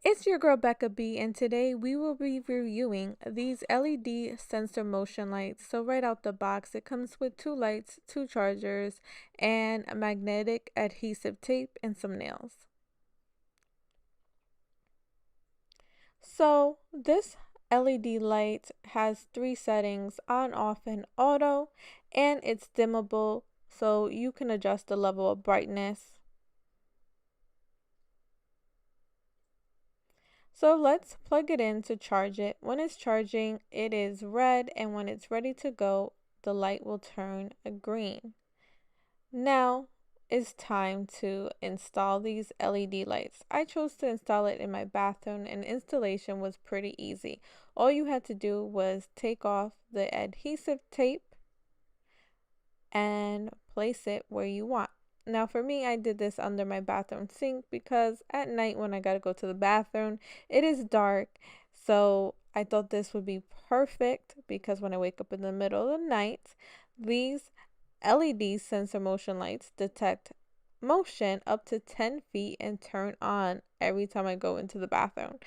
It's your girl Becca B, and today we will be reviewing these LED sensor motion lights. So right out the box, it comes with two lights, two chargers, and a magnetic adhesive tape and some nails. So this LED light has three settings: on, off, and auto, and it's dimmable, so you can adjust the level of brightness. So let's plug it in to charge it. When it's charging, it is red, and when it's ready to go, the light will turn green. Now it's time to install these LED lights. I chose to install it in my bathroom, and installation was pretty easy. All you had to do was take off the adhesive tape and place it where you want. Now for me, I did this under my bathroom sink because at night when I gotta go to the bathroom, it is dark. So I thought this would be perfect because when I wake up in the middle of the night, these LED sensor motion lights detect motion up to 10 feet and turn on every time I go into the bathroom.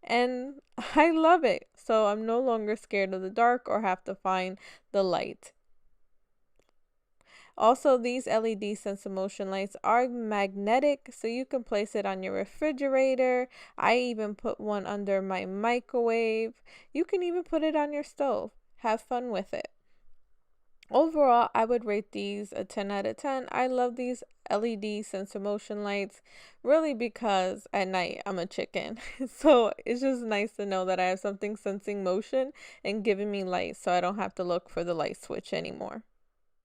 And I love it. So I'm no longer scared of the dark or have to find the light. Also, these LED sensor motion lights are magnetic, so you can place it on your refrigerator. I even put one under my microwave. You can even put it on your stove. Have fun with it. Overall, I would rate these a 10 out of 10. I love these LED sensor motion lights really because at night I'm a chicken. So it's just nice to know that I have something sensing motion and giving me light so I don't have to look for the light switch anymore.